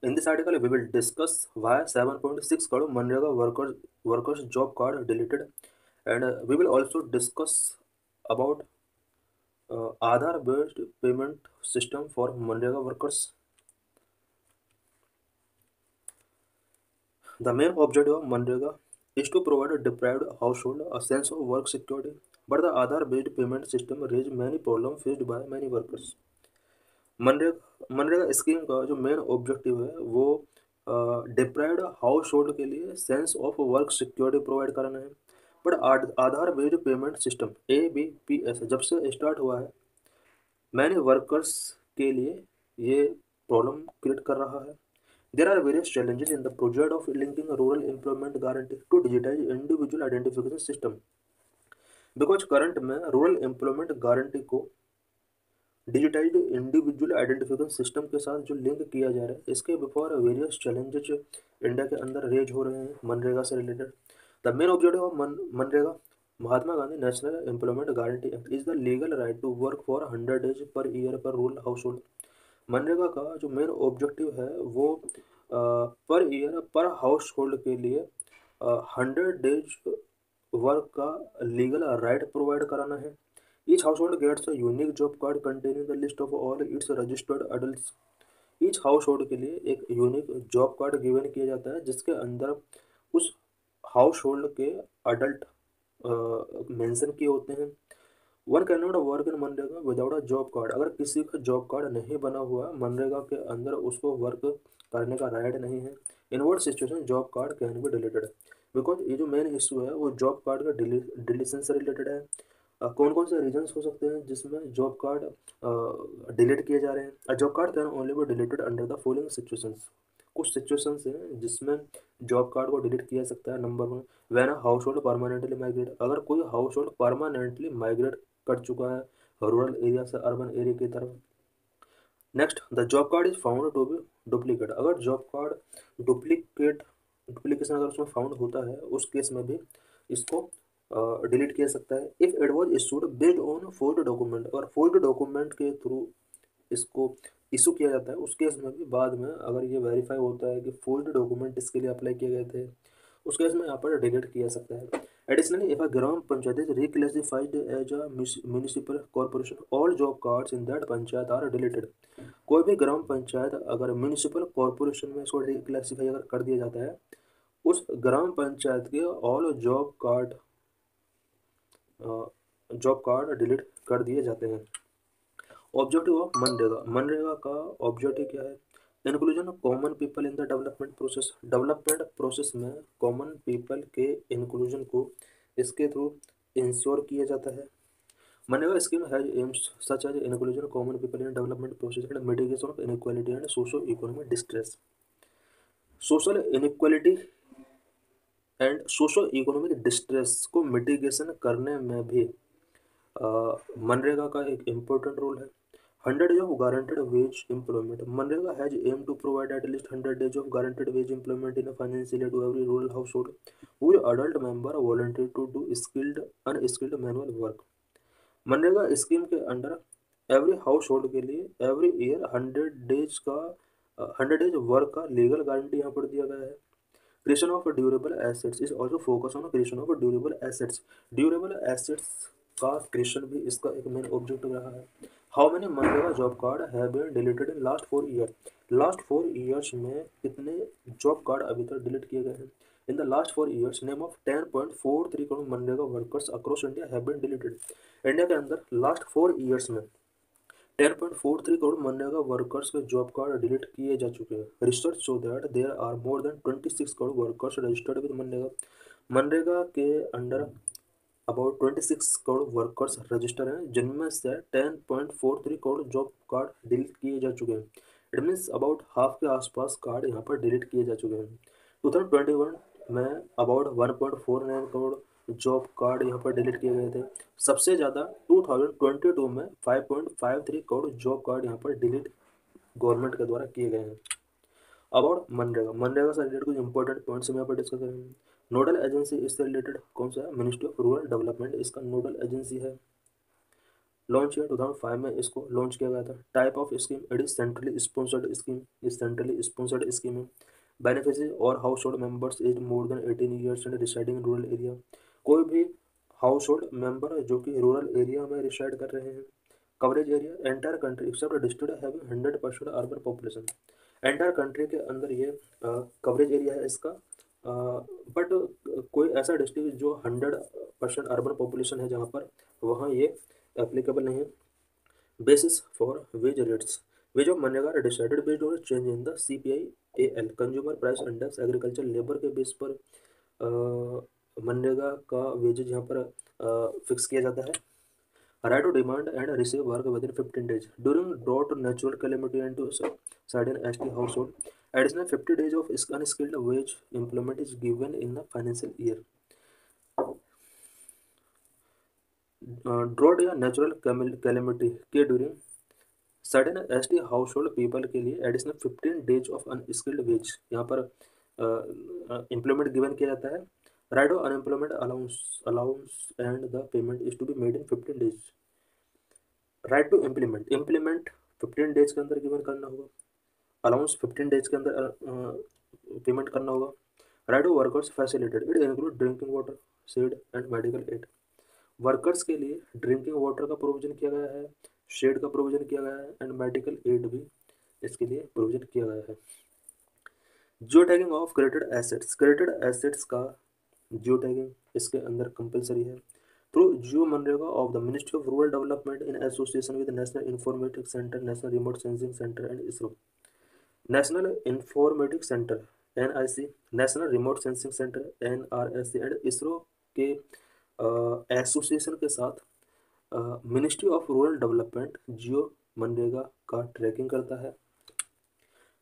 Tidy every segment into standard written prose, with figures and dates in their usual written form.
In this article, we will discuss why 7.6 crore Manrega workers job card deleted, and we will also discuss about Aadhaar based payment system for Manrega workers. The main objective of Manrega is to provide a deprived household a sense of work security, but the Aadhaar based payment system raised many problems faced by many workers. MNREGA scheme का जो main objective है वो deprived house hold के लिए sense of work security provide कराना है। But Aadhaar based payment system ABPS जब से स्टार्ट हुआ है मैंने वर्कर्स के लिए ये प्रॉब्लम क्रिएट कर रहा है। There are various challenges in the project of linking rural employment guarantee to digitize individual identification system, because current में रूरल एम्प्लॉयमेंट गारंटी को डिजिटाइज्ड इंडिविजुअल आइडेंटिफिकेशन सिस्टम के साथ जो लिंक किया जा रहा है इसके बिफोर वेरियस चैलेंजेस इंडिया के अंदर रेज हो रहे हैं मनरेगा से related. The main objective of मनरेगा Mahatma Gandhi national employment guarantee act is the legal right to work for 100 days per year per rural household. मनरेगा का जो मेन ऑब्जेक्टिव है वो पर ईयर पर हाउस होल्ड के लिए 100 days वर्क का लीगल राइट प्रोवाइड कराना है। Each household gets a unique job card containing the list of all its registered adults. Each household के लिए एक यूनिक जॉब कार्ड गिवन किया जाता है जिसके अंदर उस हाउस होल्ड के अडल्ट मेंशन किए होते हैं। One can not work in MNREGA without a job card. अगर किसी का जॉब कार्ड नहीं बना हुआ मनरेगा के अंदर उसको वर्क करने का राइट नहीं है। In what situation job card can be deleted, because ये जो मेन इशू है वो जॉब कार्ड का डिलीशन से रिलेटेड है। कौन कौन से रीजंस हो सकते हैं जिसमें जॉब कार्ड डिलीट किए जा रहे हैं। Job card can only be deleted under the following situations. कुछ सिचुएशंस हैं जिसमें जॉब कार्ड को डिलीट किया जा सकता है। Number 1, when a household permanently migrate. अगर कोई हाउस होल्ड परमानेंटली माइग्रेट कर चुका है रूरल एरिया से अर्बन एरिया की तरफ। Next, the job card is found to be duplicate. अगर जॉब कार्ड डुप्लीकेशन अगर उसमें फाउंड होता है उस केस में भी इसको डिलीट किया सकता है। If it was issued based on fold document, अगर फोल्ड डॉक्यूमेंट के थ्रू इसको इशू किया जाता है उस केस में भी बाद में अगर ये वेरीफाई होता है कि फोल्ड डॉक्यूमेंट इसके लिए अप्लाई किए गए थे उस केस में यहाँ पर डिलीट किया सकता है। Additionally if a gram panchayat is reclassified as a municipal corporation all job cards in that panchayat are deleted. कोई भी ग्राम पंचायत अगर म्यूनिसिपल कॉर्पोरेशन में इसको रिक्लासीफाई अगर कर दिया जाता है उस ग्राम पंचायत के ऑल जॉब कार्ड डिलीट कर दिए जाते हैं। ऑब्जेक्टिव ऑफ मनरेगा, मनरेगा का ऑब्जेक्टिव क्या है। Inclusion of common people in the development process. Development process में कॉमन पीपल के इंक्लूजन को इसके थ्रू इंश्योर किया जाता है। मनरेगा scheme has aims such as inclusion common people in development process and mitigation of inequality and socio economic distress. Social inequality and socio economic distress को mitigation करने में भी मनरेगा का एक इम्पोर्टेंट रोल है। 100 days of guaranteed wage employment. Manrega has aimed to provide at least 100 days of guaranteed wage employment in a financial year to every rural household whose adult member are volunteer to do skilled unskilled manual work. मनरेगा scheme के under every household के लिए every year 100 days का 100 days work का legal guarantee यहाँ पर दिया गया है। Creation of durable assets is also focus on creation of durable assets. Durable assets का क्रिएशन भी इसका एक मेन ऑब्जेक्टिव रहा है। हाउ मेनी मनरेगा job card have been deleted in last 4 year. Last 4 years में कितने जॉब कार्ड अभी तक डिलीट किए गए हैं। In the last 4 years name of 10.43 crore मनरेगा workers across India have been deleted. India के अंदर लास्ट 4 ईयर्स में 10.43 करोड़ मनरेगा वर्कर्स के जॉब कार्ड डिलीट किए जा चुके हैं। Research show that there are more than 26 crore workers registered with मनरेगा। मनरेगा के under about 26 crore workers register हैं जिनमें से 10.43 करोड़ जॉब कार्ड डिलीट किए जा चुके हैं। इट मीन्स अबाउट हाफ के आसपास कार्ड यहाँ पर डिलीट किए जा चुके हैं। 2021 में अबाउट 1.49 करोड़ जॉब कार्ड यहाँ पर डिलीट किए गए थे। सबसे ज़्यादा 2022 में 5.53 करोड़ जॉब कार्ड यहाँ पर डिलीट गवर्नमेंट के द्वारा किए गए हैं। अबाउट मनरेगा, मनरेगा से रिलेटेड कुछ इंपॉर्टेंट पॉइंट्स हम यहाँ पर डिस्कस करेंगे। नोडल एजेंसी इससे रिलेटेड कौन सा है, मिनिस्ट्री ऑफ रूरल डेवलपमेंट इसका नोडल एजेंसी है। लॉन्च किया 2005 में इसको लॉन्च किया गया था। Type of scheme, it is centrally sponsored scheme, इस सेंट्रली स्पॉन्सर्ड स्कीम है। बेनिफिशियरी और household members as more than 18 years and residing in rural area, कोई भी हाउस होल्ड मेंबर जो कि रूरल एरिया में रिसाइड कर रहे हैं। Coverage area, entire country accept district having 100% urban population, entire country के अंदर ये कवरेज एरिया है इसका। बट कोई ऐसा डिस्ट्रिक्ट जो 100% अर्बन पॉपुलेशन है जहाँ पर, वहाँ ये एप्लीकेबल नहीं है। Basis for wage rates, wage of मनरेगा are decided based on change in the CPI-AL consumer price index, agriculture labour के बेस पर मनरेगा का वेजेज यहाँ पर फिक्स किया जाता है। Right to demand and receive work within 15 days during drought natural calamity and to certain ST household, additional 50 days of unskilled wage employment is given in the financial year। Drought या natural calamity के during certain ST household people के लिए additional 15 days of unskilled wage यहाँ पर employment given किया जाता है। Right of unemployment allowance allowance and the payment is to be made in 15 days। Right to implement, implement 15 days के अंदर given करना होगा। अलाउंस 15 days के अंदर पेमेंट करना होगा। Right to workers facilitated, it include drinking water, shed and medical aid. Workers के लिए ड्रिंकिंग वाटर का प्रोविजन किया गया है, शेड का प्रोविजन किया गया है एंड मेडिकल एड भी इसके लिए प्रोविजन किया गया है। Geo tagging of credited assets, credited assets का जियो टैगिंग इसके अंदर कंपलसरी है। Through Jio MNREGA of the ministry of rural development in association with national informatics centre, national remote sensing centre and ISRO. National informatics centre NIC, national remote sensing centre NRSC and ISRO के association के साथ ministry of rural development जियो मनरेगा का trekking करता है।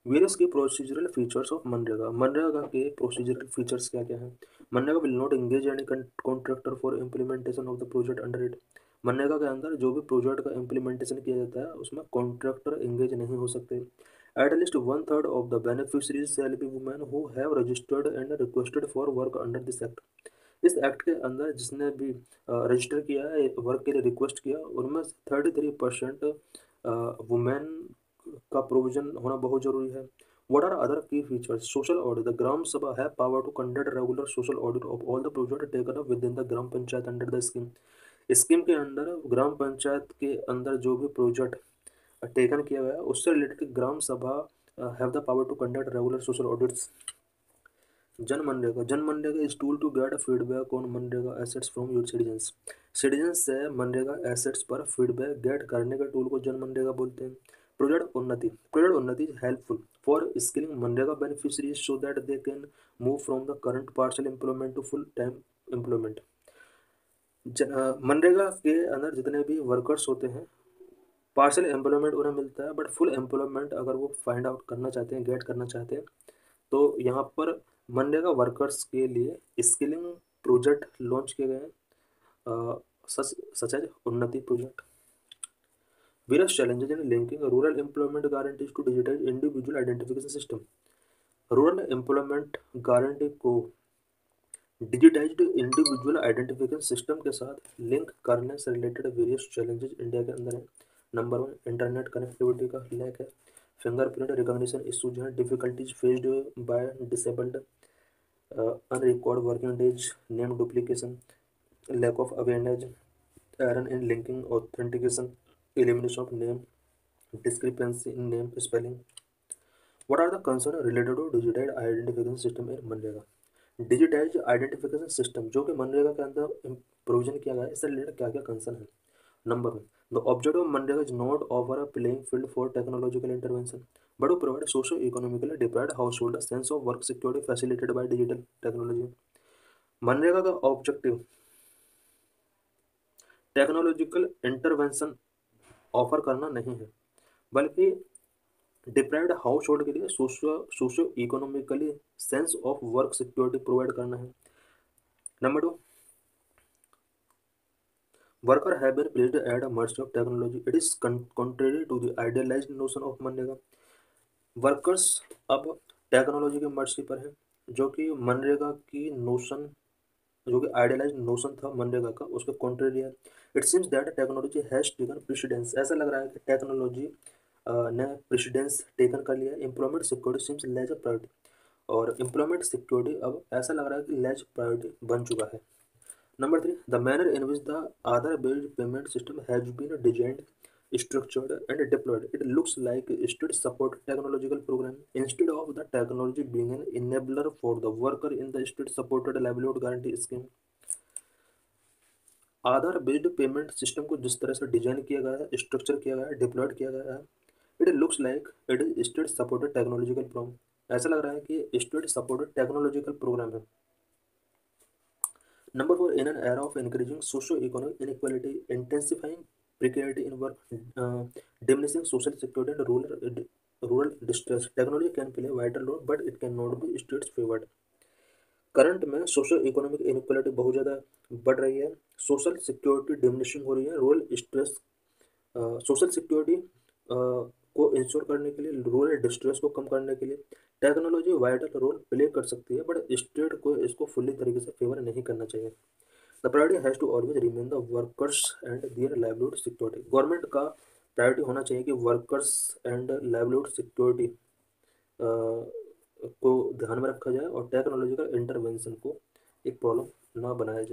Various के procedural features of MNREGA, मनरेगा के procedural features क्या क्या हैं। MNREGA will not engage any contractor for implementation of the project under it, MNREGA के अंदर जो भी प्रोजेक्ट का इम्प्लीमेंटेशन किया जाता है उसमें कॉन्ट्रैक्टर एंगेज नहीं हो सकते। At least 1/3 of the beneficiaries shall be women who have registered and requested for work under this act. इस एक्ट के अंदर जिसने भी रजिस्टर किया है, वर्क के लिए रिक्वेस्ट किया, उनमें 33% वुमेन का प्रोविजन होना बहुत जरूरी है। What are other key features, social audit, the gram sabha है power to conduct regular social audit of all the project taken up within the gram panchayat under the scheme. Scheme के अंदर ग्राम पंचायत के अंदर जो भी प्रोजेक्ट टेकन किया गया उससे रिलेटेड ग्राम सभा have the power to conduct regular social audits. जन मनरेगा, जन MNREGA is tool to get feedback on MNREGA assets from your citizens, citizens से मनरेगा एसेट्स पर फीडबैक गेट करने के टूल को जन मनरेगा बोलते हैं। प्रोजेक्ट उन्नति, प्रोजेक्ट उन्नति is helpful for skilling MNREGA beneficiaries so that they can move from the current partial employment to full time employment. MNREGA के अंदर जितने भी वर्कर्स होते हैं पार्शियल एम्प्लॉयमेंट उन्हें मिलता है, बट फुल एम्प्लॉयमेंट अगर वो फाइंड आउट करना चाहते हैं, गेट करना चाहते हैं, तो यहाँ पर मनरेगा वर्कर्स के लिए स्किलिंग प्रोजेक्ट लॉन्च किए गए हैं, such as Unnati project. Various challenges in linking rural employment guarantees to digitize individual identification system, rural employment guarantee को डिजिटाइज्ड इंडिविजुअल आइडेंटिफिकेशन सिस्टम के साथ लिंक करने से रिलेटेड वेरियस चैलेंजेस इंडिया के अंदर है। नंबर 1, इंटरनेट कनेक्टिविटी का लैक है, फिंगरप्रिंट रिकॉग्निशन इशूज हैं, difficulties faced by disabled, unrecorded working days, name duplication, lack of awareness, error in linking authentication, elimination of name, discrepancy in name spelling. What are the concerns related to digitized identification system in MNREGA? Digitise identification system जो कि मनरेगा के अंदर provision किया गया है, इससे related क्या क्या कंसर्न है। Number 1, the objective of MNREGA is not offer a playing field for technological intervention but to provide socio-economically deprived household a sense of work security facilitated by digital technology। MNREGA का objective technological intervention offer करना नहीं है, बल्कि deprived house hold के लिए socio economically sense of work security provide करना है। Number 2, worker have been placed at a mercy of technology, it is contrary to the idealized notion of मनरेगा। Workers अब टेक्नोलॉजी के मर्जी पर है, जो कि मनरेगा की नोशन जो कि आइडियलाइज नोशन था मनरेगा का, उसके कॉन्ट्रेरी है। It seems that technology has taken precedence, ऐसा लग रहा है कि टेक्नोलॉजी ने प्रेसिडेंस टेकन कर लिया। Employment security seems lays a priority, और एम्प्लॉयमेंट सिक्योरिटी अब ऐसा लग रहा है कि लेज प्रायोरिटी बन चुका है। Number three, the manner in which the Aadhaar-based payment system has been designed, structured, and deployed. It looks like a state-supported technological program instead of the technology being an enabler for the worker in the state-supported livelihood guarantee scheme. Aadhaar based payment system को जिस तरह से design किया गया है, structure किया गया है, डिप्लॉयड किया गया है, it looks like it is state supported technological program. ऐसा लग रहा है कि स्टेट सपोर्टेड टेक्नोलॉजिकल प्रोग्राम है। Number four, in an era of increasing socio-economic inequality, intensifying precarity in work, diminishing social security and rural distress, technology can play a vital role, but it cannot be states favored. Current में social economic inequality बहुत ज़्यादा बढ़ रही है, social security diminishing हो रही है, rural stress, social security को इंश्योर करने के लिए, रूरल डिस्ट्रेस को कम करने के लिए टेक्नोलॉजी वाइटल रोल प्ले कर सकती है, बट स्टेट को इसको फुल्ली तरीके से फेवर नहीं करना चाहिए। The priority has to always remain the workers and their livelihood security. Government का प्रायोरिटी होना चाहिए कि वर्कर्स एंड लाइवलीहुड सिक्योरिटी को ध्यान में रखा जाए और टेक्नोलॉजिकल इंटरवेंशन को एक प्रॉब्लम ना बनाया जाए।